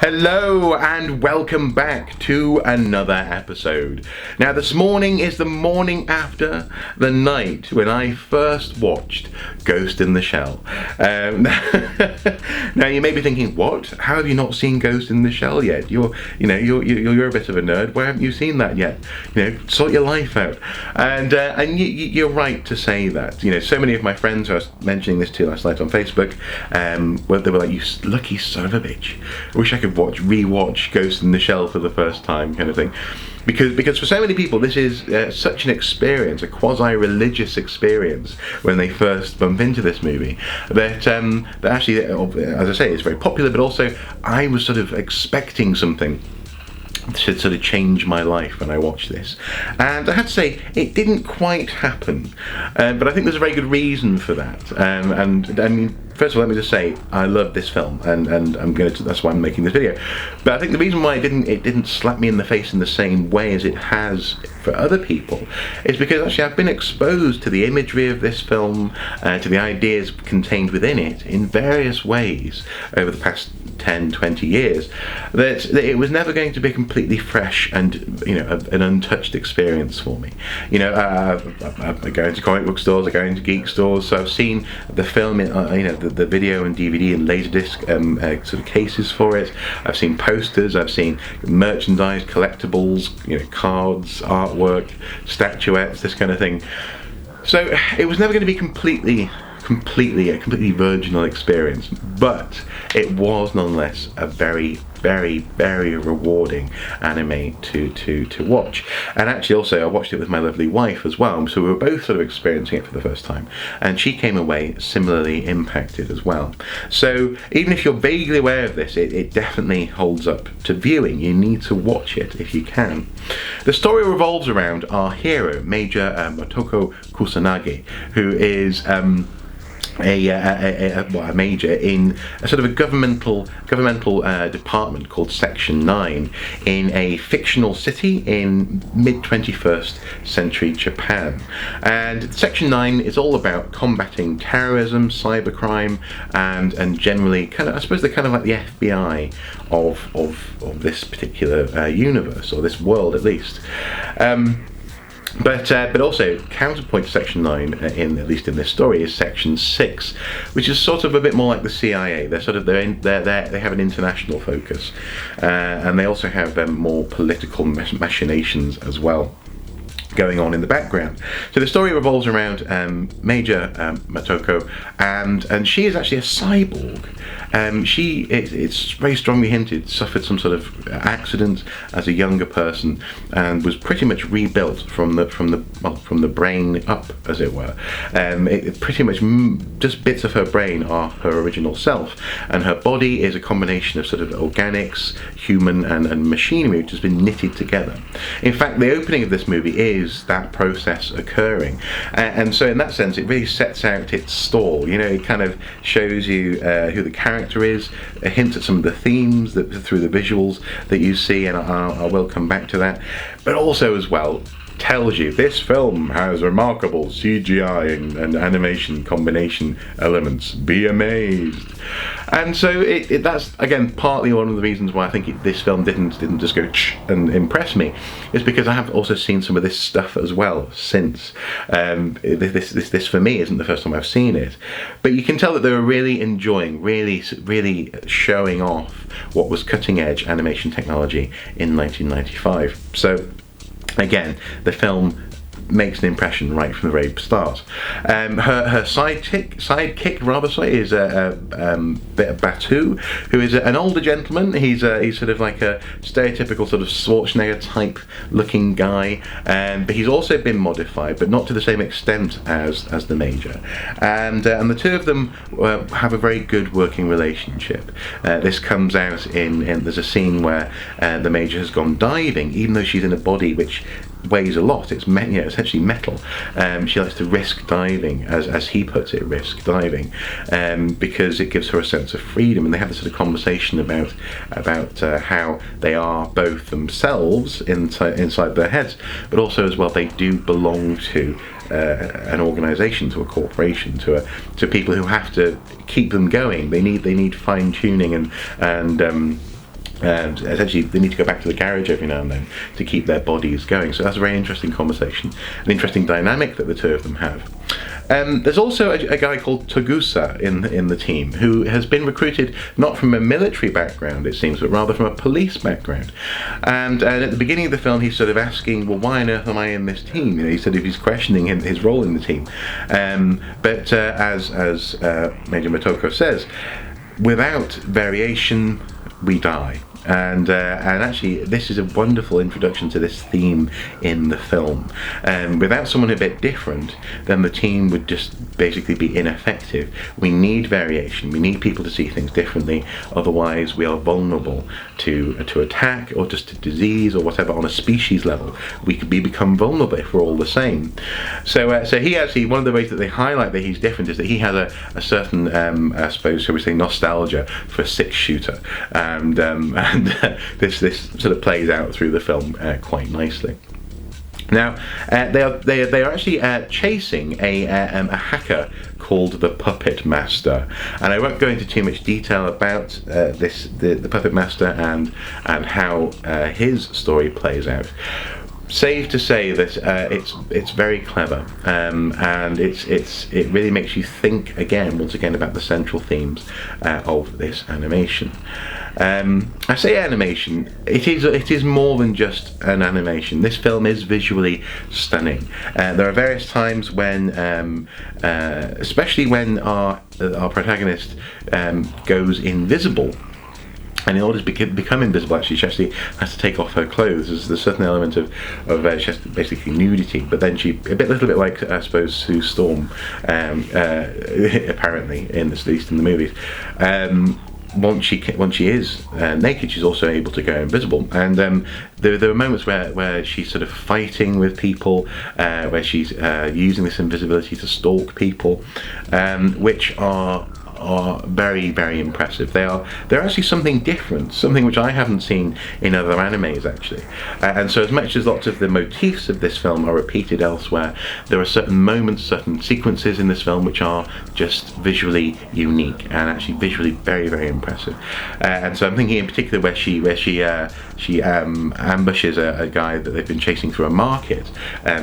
Hello and welcome back to another episode. Now this morning is the morning after the night when I first watched Ghost in the Shell. Now you may be thinking, what? How have you not seen Ghost in the Shell yet? You're a bit of a nerd. Why haven't you seen that yet? Sort your life out. And you're right to say that. So many of my friends who I was mentioning this to last night on Facebook, they were like, "You lucky son of a bitch. I wish I could rewatch Ghost in the Shell for the first time," kind of thing, because for so many people this is such an experience, a quasi-religious experience when they first bump into this movie, that actually, as I say, it's very popular, but also I was sort of expecting something to sort of change my life when I watched this, and I have to say it didn't quite happen, but I think there's a very good reason for that. And I mean, first of all, let me just say I love this film, and that's why I'm making this video. But I think the reason why it didn't slap me in the face in the same way as it has for other people is because actually I've been exposed to the imagery of this film, to the ideas contained within it in various ways over the past 10-20 years, that it was never going to be completely fresh and an untouched experience for me. I go into comic book stores, I go into geek stores, so I've seen the film in the video and DVD and laserdisc sort of cases for it. I've seen posters, I've seen merchandise, collectibles, cards, artwork, statuettes, this kind of thing. So it was never going to be a completely virginal experience, but it was nonetheless a very, very, very rewarding anime to watch. And actually also I watched it with my lovely wife as well, so we were both sort of experiencing it for the first time, and she came away similarly impacted as well. So even if you're vaguely aware of this, it definitely holds up to viewing. You need to watch it if you can. The story revolves around our hero, Major Motoko Kusanagi, who is a major in a sort of a governmental department called Section 9 in a fictional city in mid-21st century Japan. And Section 9 is all about combating terrorism, cybercrime, and generally I suppose they're kind of like the FBI of this particular universe, or this world at least. But also counterpoint to Section 9, at least in this story, is Section 6, which is sort of a bit more like the CIA. They have an international focus, and they also have more political machinations as well going on in the background. So the story revolves around Major Motoko, and she is actually a cyborg. It's very strongly hinted, suffered some sort of accident as a younger person and was pretty much rebuilt from the brain up, as it were. Pretty much just bits of her brain are her original self, and her body is a combination of sort of organics, human and machinery, which has been knitted together. In fact, the opening of this movie is that process occurring, and so in that sense it really sets out its stall. It kind of shows you who the character is, a hint at some of the themes through the visuals that you see, and I will come back to that, but also as well tells you this film has remarkable CGI and animation combination elements. Be amazed. And so that's again partly one of the reasons why I think this film didn't just go and impress me, is because I have also seen some of this stuff as well since. This for me isn't the first time I've seen it, but you can tell that they were really enjoying, really showing off what was cutting edge animation technology in 1995. So again, the film makes an impression right from the very start. Her sidekick rather say, is Batu, who is an older gentleman. He's sort of like a stereotypical sort of Schwarzenegger type looking guy, but he's also been modified, but not to the same extent as the Major. And the two of them have a very good working relationship. This comes out in there's a scene where the Major has gone diving, even though she's in a body which weighs a lot. It's essentially metal. She likes to risk diving, as he puts it, risk diving, because it gives her a sense of freedom. And they have this sort of conversation about how they are both themselves inside their heads, but also as well they do belong to an organisation, to a corporation, to people who have to keep them going. They need fine tuning and And essentially they need to go back to the garage every now and then to keep their bodies going. So that's a very interesting conversation, an interesting dynamic that the two of them have. There's also a guy called Togusa in the team, who has been recruited not from a military background, it seems, but rather from a police background. And at the beginning of the film, he's sort of asking, well, why on earth am I in this team? You know, he said if he's questioning his role in the team. But as Major Motoko says, without variation, we die. And actually, this is a wonderful introduction to this theme in the film. Without someone a bit different, then the team would just basically be ineffective. We need variation. We need people to see things differently. Otherwise, we are vulnerable to attack or just to disease or whatever on a species level. We could become vulnerable if we're all the same. So he actually, one of the ways that they highlight that he's different is that he has a certain, I suppose, shall we say, nostalgia for a six-shooter, and this sort of plays out through the film quite nicely. Now, they are actually chasing a hacker called the Puppet Master, and I won't go into too much detail about the Puppet Master and how his story plays out. Safe to say that it's very clever, and it really makes you think once again about the central themes of this animation. I say animation, it is more than just an animation. This film is visually stunning. There are various times when, especially when our protagonist goes invisible. And in order to become invisible, she actually has to take off her clothes. There's a certain element of she has basically nudity, but then she a little bit like, I suppose, Sue Storm, apparently, at least in the movies. Once she is naked, she's also able to go invisible. And there are moments where she's sort of fighting with people, where she's using this invisibility to stalk people, which are very, very impressive. They're actually something different, something which I haven't seen in other animes actually. And so as much as lots of the motifs of this film are repeated elsewhere, there are certain moments, certain sequences in this film which are just visually unique and actually visually very, very impressive. And so I'm thinking in particular where she ambushes a guy that they've been chasing through a market.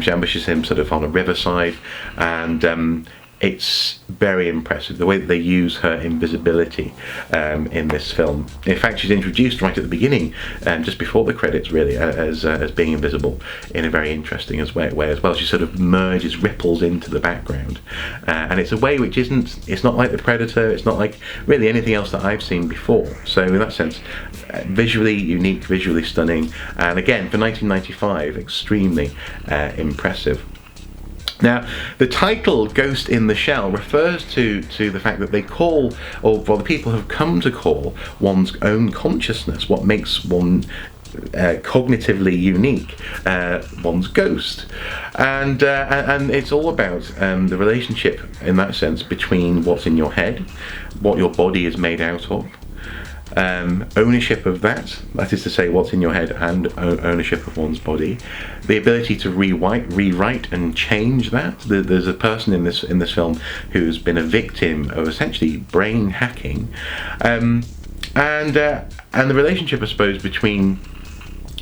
She ambushes him sort of on a riverside, and it's very impressive the way that they use her invisibility in this film. In fact, she's introduced right at the beginning, just before the credits, really, as being invisible in a very interesting way as well. She sort of merges, ripples into the background, and it's a way which it's not like The Predator. It's not like really anything else that I've seen before. So in that sense, visually unique, visually stunning, and again for 1995, extremely impressive. Now, the title Ghost in the Shell refers to the fact that they call, or the people have come to call, one's own consciousness, what makes one cognitively unique, one's ghost. And it's all about the relationship, in that sense, between what's in your head, what your body is made out of, ownership of that is to say what's in your head, and ownership of one's body, the ability to rewrite and change that. There's a person in this film who's been a victim of essentially brain hacking, and the relationship, I suppose, between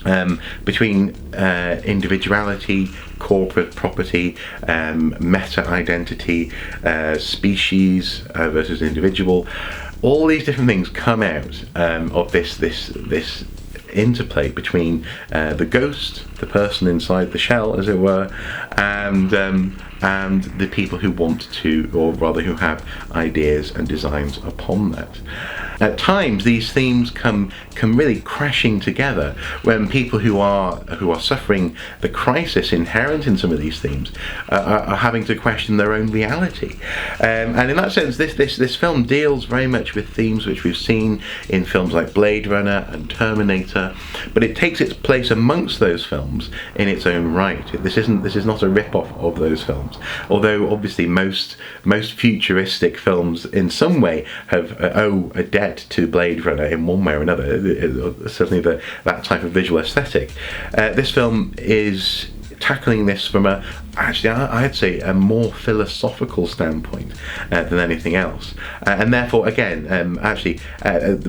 individuality, corporate property, meta identity, species versus individual. All these different things come out of this interplay between the ghost, the person inside the shell, as it were, and the people who want to, or rather who have ideas and designs upon that. At times, these themes come really crashing together when people who are suffering the crisis inherent in some of these themes are having to question their own reality. And in that sense, this film deals very much with themes which we've seen in films like Blade Runner and Terminator, but it takes its place amongst those films in its own right. This is not a rip-off of those films, although obviously most futuristic films in some way owe a debt to Blade Runner in one way or another. Certainly that type of visual aesthetic. This film is tackling this from I'd say a more philosophical standpoint than anything else. And therefore, again,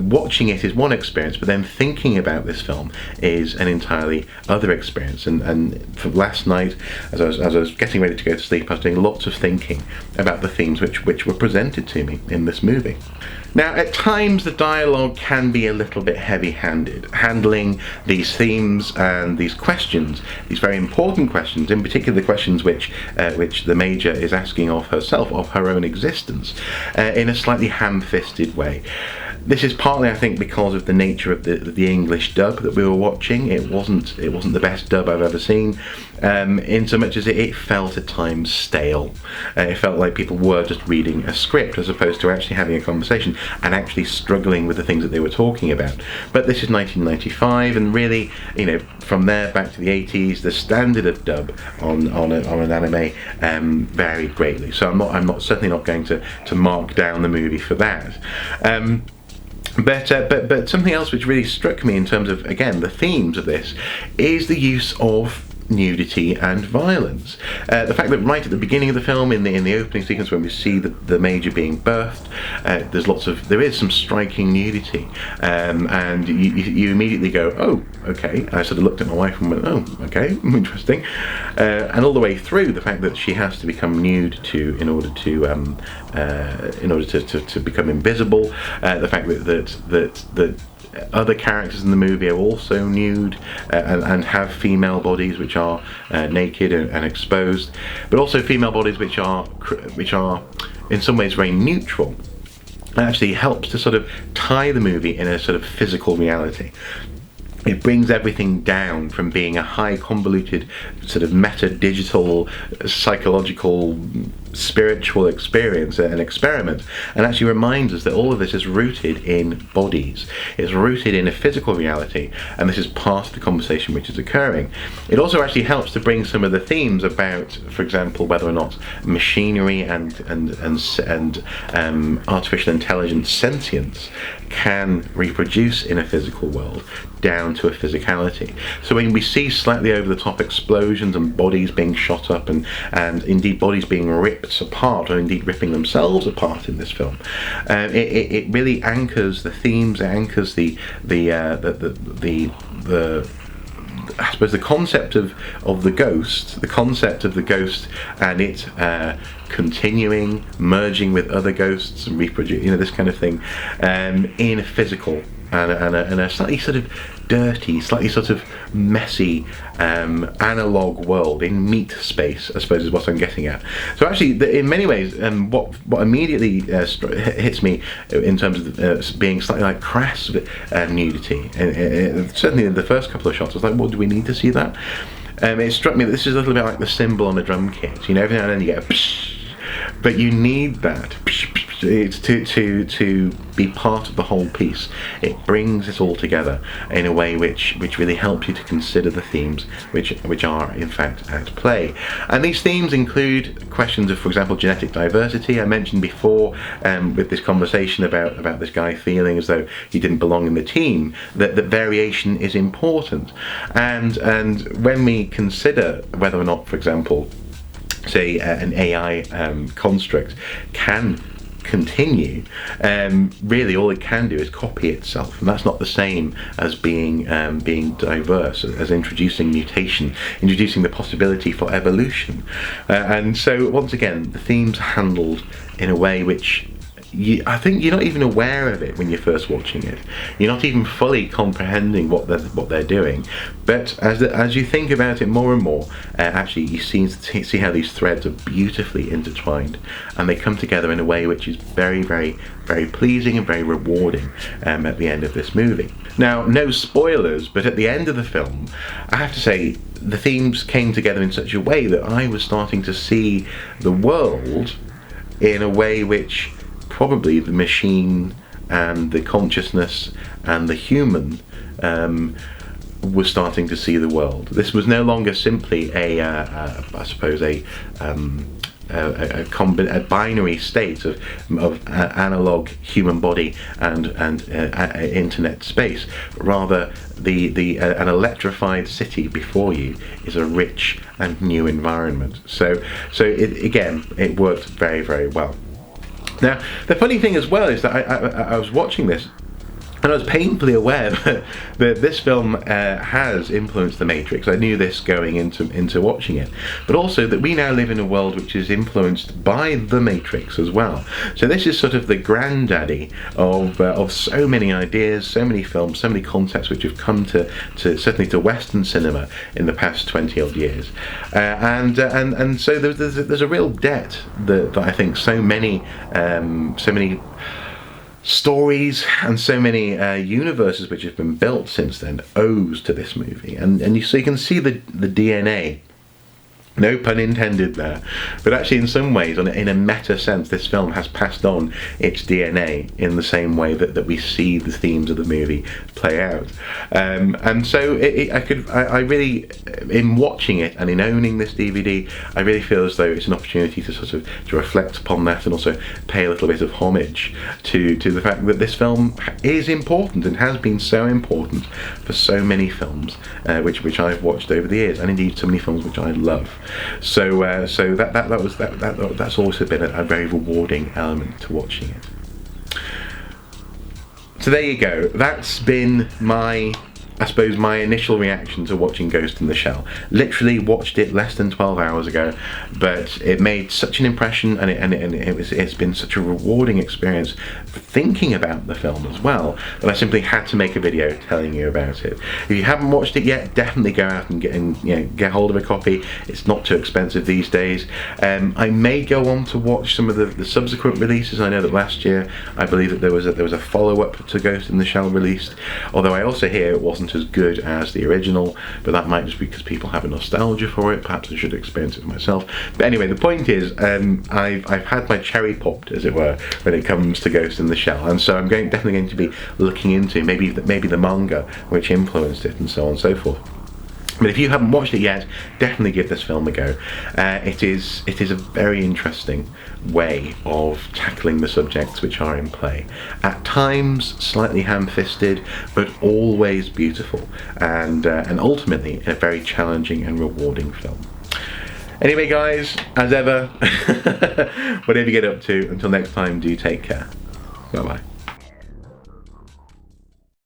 watching it is one experience, but then thinking about this film is an entirely other experience. And for last night, as I was getting ready to go to sleep, I was doing lots of thinking about the themes which were presented to me in this movie. Now, at times the dialogue can be a little bit heavy-handed, handling these themes and these questions, these very important questions, in particular the questions which the Major is asking of herself, of her own existence, in a slightly ham-fisted way. This is partly, I think, because of the nature of the English dub that we were watching. It wasn't the best dub I've ever seen, in so much as it felt at times stale. It felt like people were just reading a script as opposed to actually having a conversation and actually struggling with the things that they were talking about. But this is 1995, and really, from there back to the 80s, the standard of dub on an anime varied greatly. So I'm certainly not going to mark down the movie for that. But something else which really struck me in terms of, again, the themes of this is the use of nudity and violence. The fact that right at the beginning of the film, in the opening sequence when we see the Major being birthed, there is some striking nudity, and you immediately go, oh, okay. I sort of looked at my wife and went, oh, okay, interesting. And all the way through, the fact that she has to become nude in order to become invisible, the fact that other characters in the movie are also nude and have female bodies which are naked and exposed, but also female bodies which are in some ways very neutral. It actually helps to sort of tie the movie in a sort of physical reality. It brings everything down from being a high convoluted sort of meta-digital, psychological, spiritual experience, an experiment, and actually reminds us that all of this is rooted in bodies. It's rooted in a physical reality, and this is part of the conversation which is occurring. It also actually helps to bring some of the themes about, for example, whether or not machinery and artificial intelligence sentience can reproduce in a physical world down to a physicality. So when we see slightly over the top explosions and bodies being shot up and indeed bodies being ripped apart, or indeed ripping themselves apart in this film, it really anchors the themes, it anchors the I suppose the concept of the ghost and it continuing, merging with other ghosts and reproducing, this kind of thing, in a physical and a slightly sort of dirty, slightly sort of messy analog world in meat space, I suppose is what I'm getting at. So actually, in many ways, what immediately hits me in terms of being slightly like crass nudity, certainly in the first couple of shots, I was like, well, do we need to see that? It struck me that this is a little bit like the cymbal on a drum kit. Every now and then you get a psh, but you need that to be part of the whole piece. It brings it all together in a way which really helps you to consider the themes which are in fact at play. And these themes include questions of, for example, genetic diversity. I mentioned before with this conversation about this guy feeling as though he didn't belong in the team, that variation is important. And when we consider whether or not, for example, say an AI construct can continue, really all it can do is copy itself, and that's not the same as being diverse, as introducing mutation, introducing the possibility for evolution. And so once again, the theme's handled in a way which I think you're not even aware of it when you're first watching it. You're not even fully comprehending what they're doing. But as you think about it more and more, actually you see how these threads are beautifully intertwined, and they come together in a way which is very, very, very pleasing and very rewarding at the end of this movie. Now, no spoilers, but at the end of the film, I have to say, the themes came together in such a way that I was starting to see the world in a way which probably the machine and the consciousness and the human was starting to see the world. This was no longer simply a a binary state of analog human body and internet space. Rather, an electrified city before you is a rich and new environment. So it worked very, very well. Now, the funny thing as well is that I was watching this, and I was painfully aware that this film has influenced The Matrix. I knew this going into watching it, but also that we now live in a world which is influenced by The Matrix as well. So this is sort of the granddaddy of so many ideas, so many films, so many concepts which have come to certainly to Western cinema in the past 20 odd years, and so there's a real debt that I think so many stories and so many universes which have been built since then owes to this movie, and so you can see the DNA, no pun intended there, but actually in some ways, in a meta sense, this film has passed on its DNA in the same way that we see the themes of the movie play out. And so I really, in watching it and in owning this DVD, I really feel as though it's an opportunity to sort of to reflect upon that, and also pay a little bit of homage to the fact that this film is important and has been so important for so many films which I've watched over the years, and indeed so many films which I love. So that's also been a very rewarding element to watching it. So there you go. That's been my initial reaction to watching Ghost in the Shell. Literally watched it less than 12 hours ago, but it made such an impression, and it's been such a rewarding experience for thinking about the film as well, that I simply had to make a video telling you about it. If you haven't watched it yet, definitely go out and get hold of a copy. It's not too expensive these days. I may go on to watch some of the subsequent releases. I know that last year, I believe that there was a follow-up to Ghost in the Shell released, although I also hear it wasn't as good as the original, but that might just be because people have a nostalgia for it. Perhaps I should experience it myself. But anyway, the point is, I've had my cherry popped, as it were, when it comes to Ghost in the Shell, and so I'm definitely going to be looking into maybe the manga which influenced it, and so on and so forth. But if you haven't watched it yet, definitely give this film a go. It is a very interesting way of tackling the subjects which are in play. At times slightly ham-fisted, but always beautiful, and ultimately a very challenging and rewarding film. Anyway, guys, as ever, whatever you get up to, until next time, do take care. Bye bye.